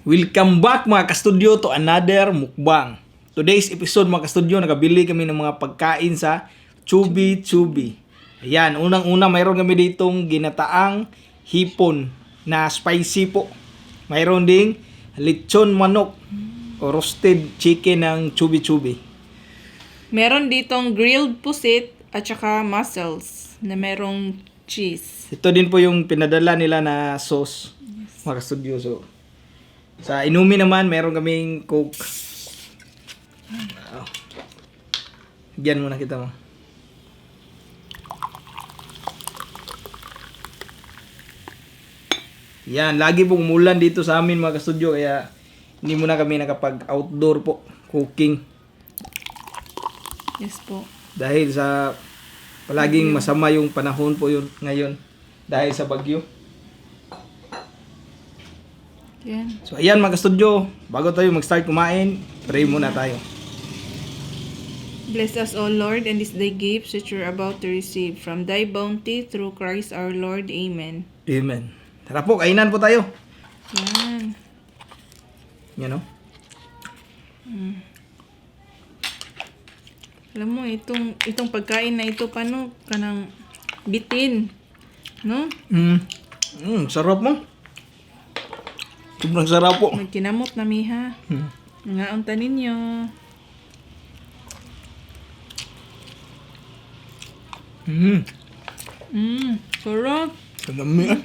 Welcome back mga kastudyo to another mukbang. Today's episode mga kastudyo, nakabili kami ng mga pagkain sa Chubi Chubi. Ayan, unang-una mayroon kami ditong ginataang hipon na spicy po. Mayroon ding lechon manok o roasted chicken ng Chubi Chubi. Meron ditong grilled pusit at saka mussels na merong cheese. Ito din po yung pinadala nila na sauce mga kastudyo. So, sa inumin naman, meron kaming Coke. Diyan muna kita mo. Yan, lagi pong umulan dito sa amin mga kastudyo, kaya hindi muna kami nakapag-outdoor po cooking. Yes po. Dahil sa palaging masama yung panahon po yun ngayon dahil sa bagyo. Yan. So ayan mga kastudyo, bago tayo mag-start kumain, pray muna tayo. Bless us, O Lord, and this thy gifts that you're about to receive from thy bounty through Christ our Lord. Amen. Amen. Tara po, kainan po tayo. Yan. Yan o. Alam mo, itong pagkain na ito, paano kanang bitin? No? Sarap mo. Sobrang sarap po. Magkinamot na miha. Nga unta ninyo. Sarap. Kadami ah.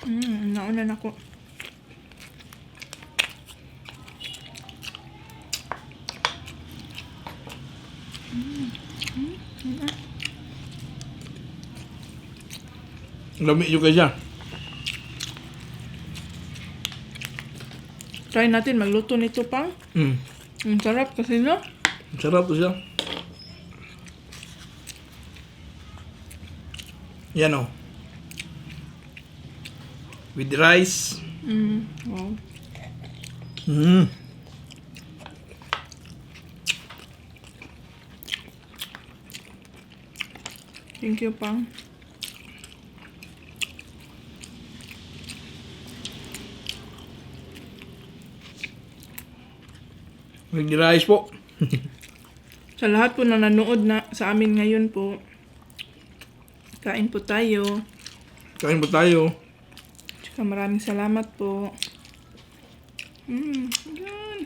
Naunan ako. Lami juga siya. Try natin magluto nito pang. Ang sarap kasi no? Sarap to siya. Yan o. With rice. Wow. Thank you pang. With rice po. Sa lahat po na nanood na sa amin ngayon po, kain po tayo. Kain po tayo. Tsaka maraming salamat po. Yan.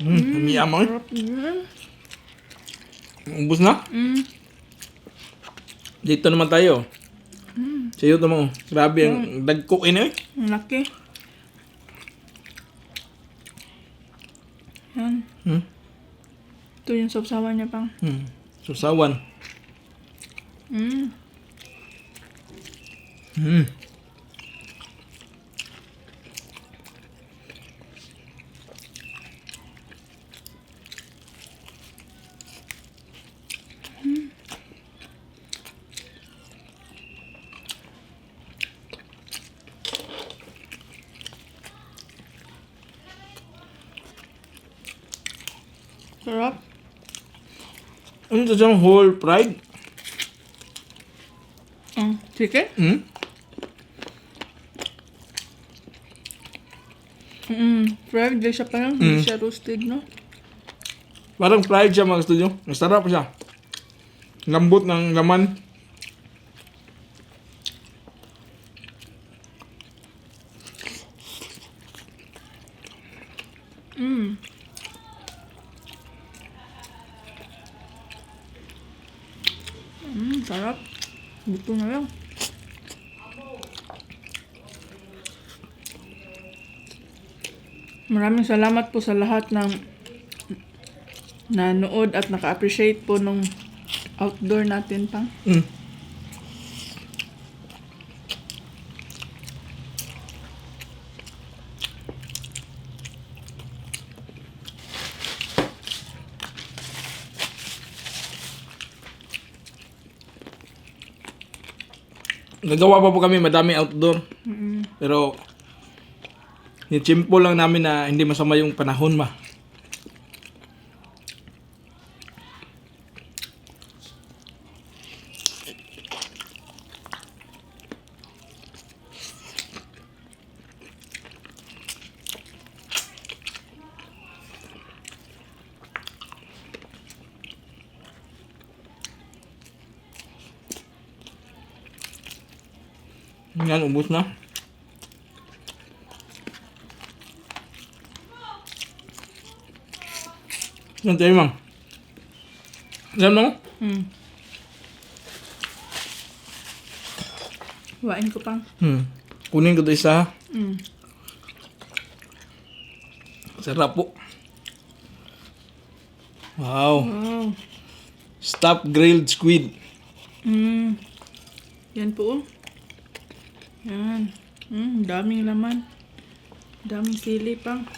Yummy. Sarap yan. Ubus na? Dito naman tayo. Sayo ito mo. Grabe ang dagko ini eh. Ang laki. Yan. Ito yung sapsawan niya pang. Susawan. Sarap. Ano ito siyang whole fried? Chicken? Fried din siya parang. Hindi siya roasted, no? Parang fried siya mga studio. Masarap siya. Lambot ng laman. Sarap. Buto na lang. Maraming salamat po sa lahat ng nanood at naka-appreciate po nung outdoor natin pang. Nagawa pa po kami madami outdoor. Pero ni-chimpo lang namin na hindi masama yung panahon ba. Yan, ubos na. Yan tayo, ma'am. Yan mo? Mm. Wain ko pang. Kunin ko ito isa. Mm. Sarap po. Wow. Wow. Stuffed grilled squid. Mm. Yan po. Yan. Daming laman. Daming sili pang.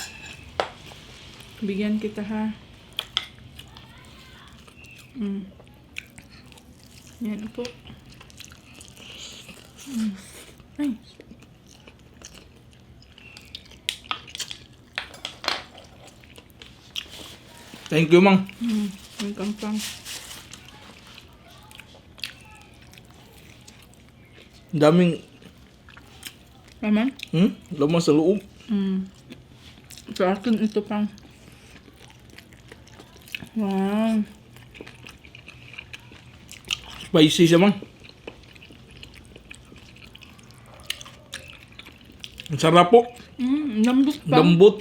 Bigyan kita ha. Yan po. Ay. Thank you, mang. Welcome pang. Daming, Laman? laman sa loob. Sa akin ito pang. Wow. Spicy siya, mang. Ang sarap po. Lambot pang. Lambot.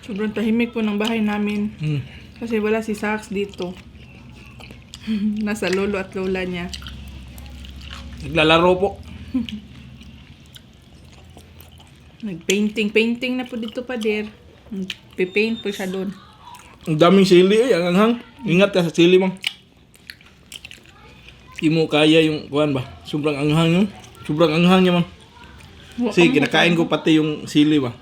Sobrang tahimik po ng bahay namin. Kasi wala si Sax dito. Nasa lolo at lola niya. Naglalaro po. Nag-painting na po dito pa der. Pipaint po siya doon. Ang daming sili ang anghang. Ingat ka sa sili, mang. Di mo kaya yung, kuhan ba? Sobrang anghang yun. Sobrang anghang niya, mang. Kasi kinakain ko pati yung sili ba.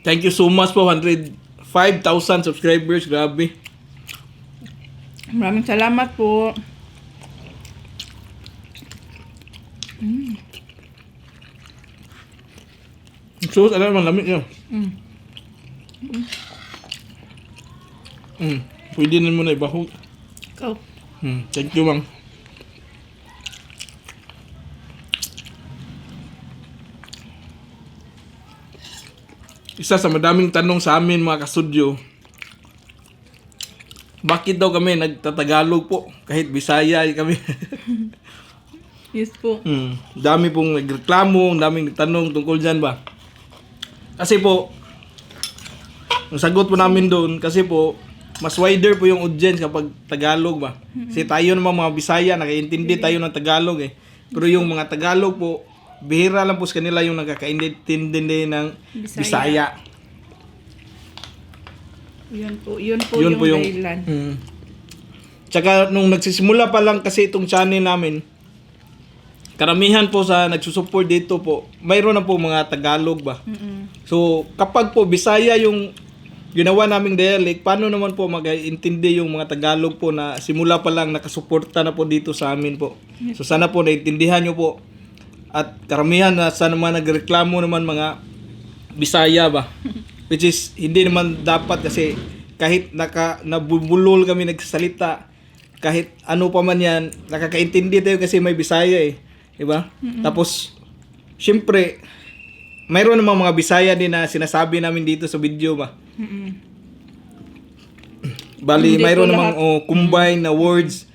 Thank you so much po, 105,000 subscribers. Grabe. Maraming salamat po. Sus, ano naman lamig yun. Pwede na mo na ibahog. Ikaw. Thank you, mang. Isa sa madaming tanong sa amin mga kastudyo, bakit daw kami nagtatagalog po kahit Bisaya kami? Yes po. Dami pong nagreklamo, daming nagtanong tungkol dyan ba? Kasi po, ang sagot po namin doon, kasi po, mas wider po yung audience kapag Tagalog ba? Kasi tayo naman mga Bisaya, nakaintindi tayo ng Tagalog eh. Pero yung mga Tagalog po, bihira lang po sa kanila yung nakakaintindi ng Bisaya. Yun po yung dahilan. Tsaka nung nagsisimula pa lang kasi itong channel namin, karamihan po sa nagsusupport dito po, mayroon na po mga Tagalog ba? So, kapag po Bisaya yung ginawa naming dialect, paano naman po mag-intindi yung mga Tagalog po na simula pa lang nakasuporta na po dito sa amin po. So, sana po naintindihan nyo po. At karamihan na sana naman nagreklamo naman mga Bisaya ba? Which is, hindi naman dapat kasi kahit nabubulol kami nagsasalita, kahit ano pa man yan, nakakaintindi tayo kasi may Bisaya eh. Diba? Tapos, syempre, mayroon namang mga Bisaya din na sinasabi namin dito sa video ba? Bali, Hindi mayroon po namang combine na words.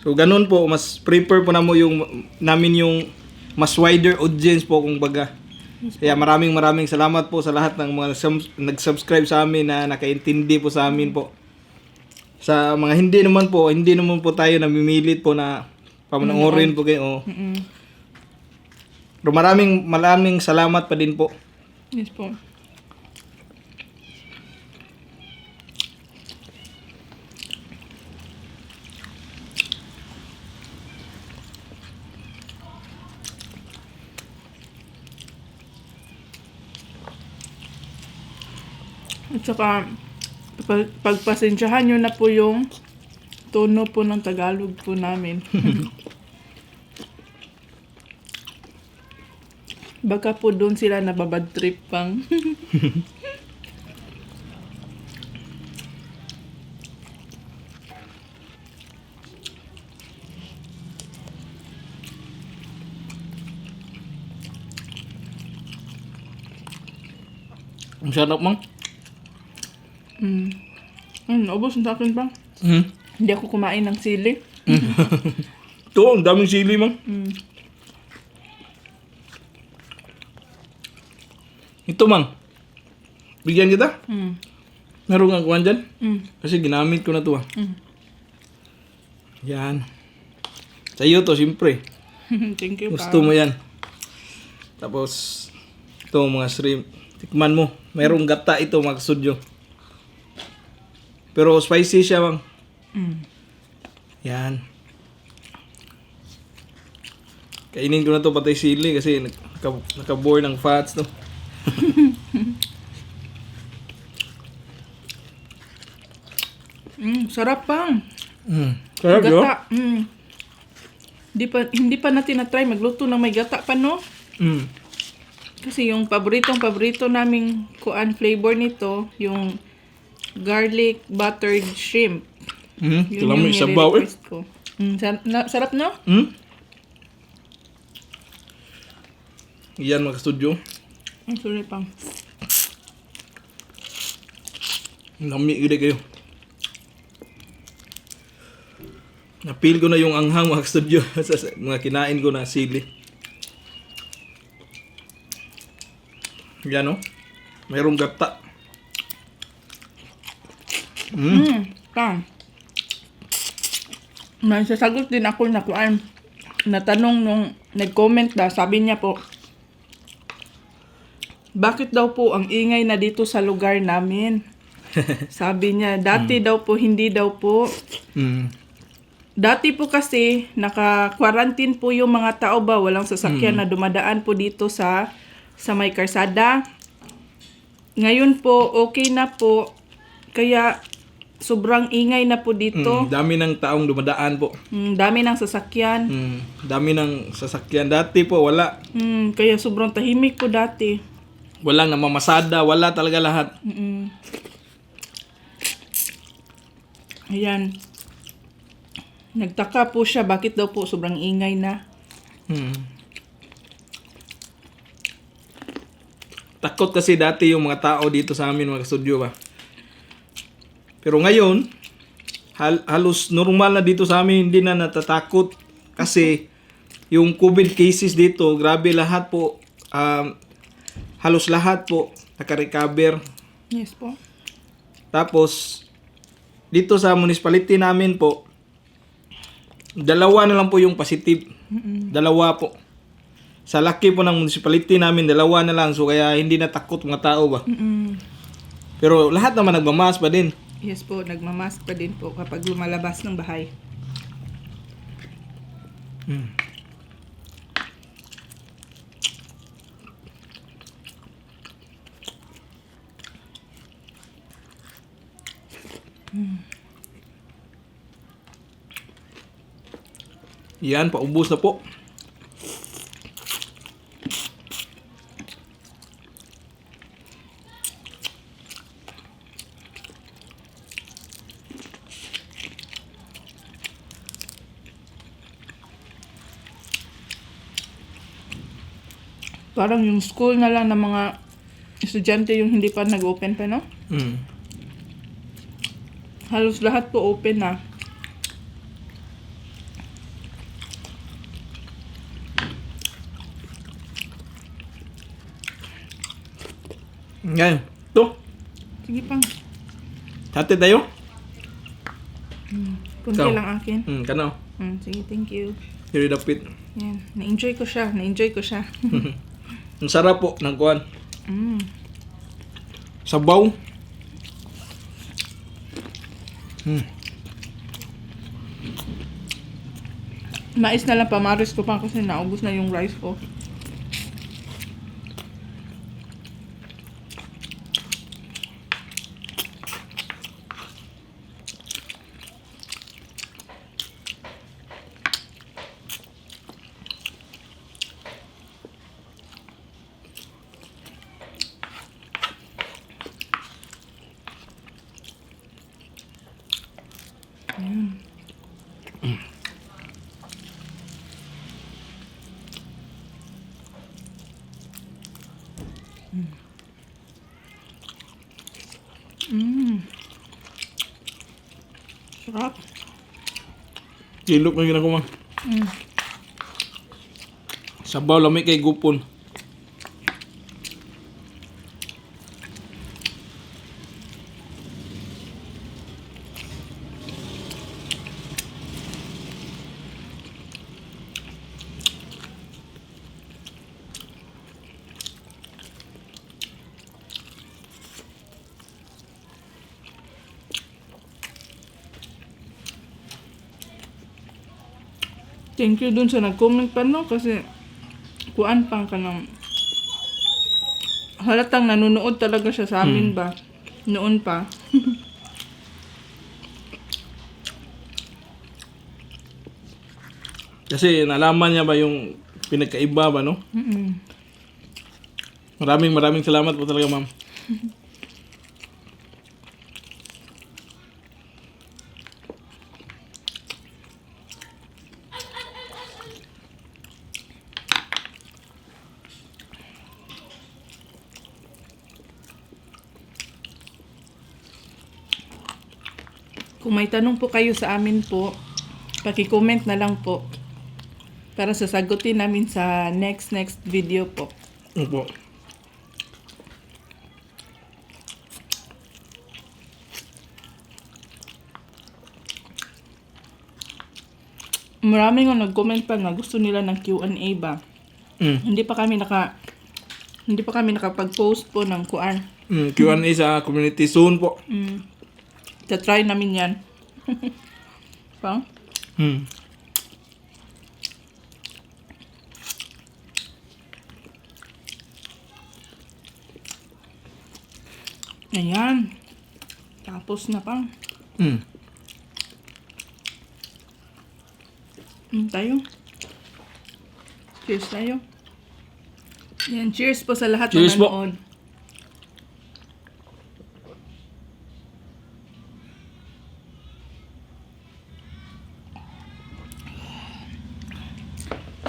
So, ganun po, mas prefer po namin yung mas wider audience po kung baga. Kaya maraming salamat po sa lahat ng mga nag-subscribe sa amin na nakaintindi po sa amin po. Sa mga hindi naman po tayo namimilit po na pamanoorin po kayo. Pero maraming salamat pa din po. Yes po. At saka, Pagpasensyahan nyo na po yung tono po ng Tagalog po namin. Baka po doon sila nababad trip pang. Ang sarap, mang. Ubos na sa akin pa. Mm. Hindi ako kumain ng sili. Ito, ang daming sili, mang. Ito, mang. Bigyan kita. Meron nga kuhan dyan. Kasi ginamit ko na to, ah. Yan. Sa'yo to, siyempre. Thank you pa. Gusto mo yan. Tapos, ito mga shrimp. Tikman mo. Merong gata ito mga kasudyo. Pero spicy siya, bang. Yan. Kainin ko na to patay sili kasi naka-bore ng fats to. Sarap pang. Sarap yun. Gata. Hindi pa natin na-try magluto ng may gata pa, no? Kasi yung paborito naming kuan flavor nito, yung garlic buttered shrimp. Ito lang may sabaw eh. nire-request ko. Sarap, no? Yan mga studio. Sorry pang. Lami gede kayo. Napil ko na yung anghang mga studio sa mga kinain ko na sili. Yan o. Mayroong gata. Pang. May sasagot din ako na kuan. Natanong nung nag-comment ba, sabi niya po, bakit daw po ang ingay na dito sa lugar namin? Sabi niya, dati daw po, hindi daw po. Dati po kasi, naka-quarantine po yung mga tao ba, walang sasakyan na dumadaan po dito sa may karsada. Ngayon po, okay na po. Kaya, sobrang ingay na po dito. Dami ng taong dumadaan po. Dami ng sasakyan. Dami ng sasakyan. Dati po, wala. Kaya sobrang tahimik po dati. Walang namamasada. Wala talaga lahat. Ayan. Nagtaka po siya, bakit daw po sobrang ingay na. Takot kasi dati yung mga tao dito sa amin, mga studio ba. Pero ngayon, halos normal na dito sa amin, hindi na natatakot. Kasi yung COVID cases dito, grabe lahat po. Halos lahat po naka-recover. Yes po. Tapos, dito sa municipality namin po, 2 na lang po yung positive. 2 po. Sa laki po ng municipality namin, 2 na lang. So, kaya hindi natakot mga tao ba. Pero lahat naman nagmamask pa din. Yes po, nagmamask pa din po kapag lumalabas ng bahay. Yan, paubos na po. Parang yung school na lang ng mga estudyante yung hindi pa nag-open pa, no? Halos lahat po open na. Yan. Ito. Sige pang. Hati tayo. Kunti Ikaw. lang akin. Kano. Sige, thank you. Here dapit. Yan. Na-enjoy ko siya. Ang sarap po ng kuhan. Mm. Sabaw. Mais na lang pamaris ko pa kasi naubos na yung rice ko. Sarap. Kilok na ginako man. Sabaw lamay kay gupon. Thank you dun sa nag-comment pa, no? Kasi kuan pang ka ng halatang nanonood talaga siya sa amin ba? Noon pa. Kasi nalaman niya ba yung pinagkaiba ba, no? Maraming salamat po talaga, ma'am. Kung may tanong po kayo sa amin po, paki-comment na lang po para sasagutin namin sa next video po. Opo. Maraming nga nag-comment pa na gusto nila ng Q&A ba. Hindi pa kami nakapag-post po ng kuan. Q&A sa community soon po. Try namin yan. Pang? Ayan. Tapos na pang. Tayo. Cheers tayo. Yan, cheers po sa lahat Cheers na po. nanood.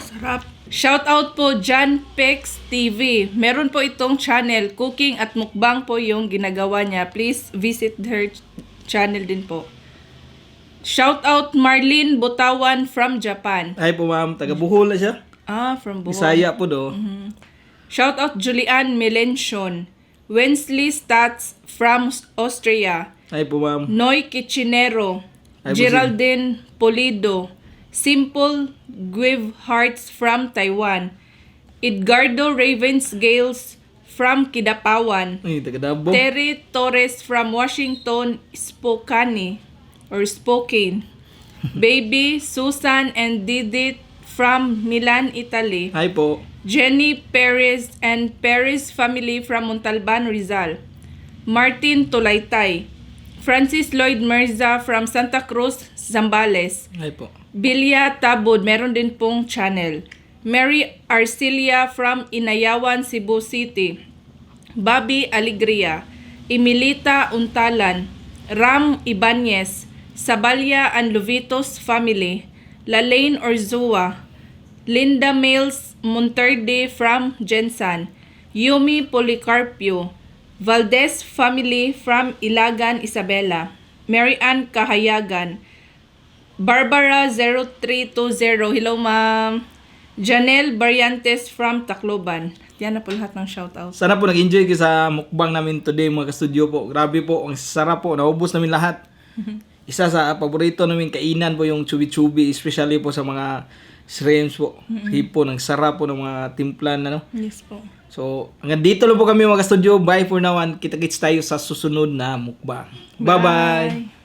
Sarap. Shout out po John Pex TV. Meron po itong channel, cooking at mukbang po yung ginagawa niya. Please visit her channel din po. Shout out Marlene Butawan from Japan. Ay po, ma'am. Taga Bohol na siya. From Bohol. Bisaya po do. Shout out Julian Melenchon. Wensley Stats from Austria. Ay po, ma'am. Noy Kitchinero. Ay po, Geraldine Polido. Simple Guive Hearts from Taiwan. Edgardo Ravens Gales from Kidapawan. Ay, taga Davao. Terry Torres from Washington, Spokane. Baby Susan and Didit from Milan, Italy. Ay po. Jenny Perez and Perez family from Montalban, Rizal. Martin Tulaytay. Francis Lloyd Mirza from Santa Cruz, Zambales. Ay po. Bilya Tabud, meron din pong channel. Mary Arcilia from Inayawan, Cebu City. Bobby Alegria. Emilita Untalan. Ram Ibanez. Sabalya and Lovitos family. Lalaine Orzua. Linda Mills Monterde from Jensan. Yumi Policarpio. Valdez family from Ilagan, Isabela. Mary Ann Kahayagan. Barbara 0320. Hello, ma'am. Janelle Barriantes from Tacloban. Yan na po lahat ng shoutout. Sana po nag-enjoy kayo sa mukbang namin today, mga ka-studio po. Grabe po, ang sarap po. Naubos namin lahat. Isa sa paborito namin kainan po yung chubi-chubi, especially po sa mga shrimps po. Hipon, ang sarap po ng mga timplan. Ano? Yes po. So, hanggang dito lang po kami, mga ka-studio. Bye for now, and kita-kits tayo sa susunod na mukbang. Bye-bye!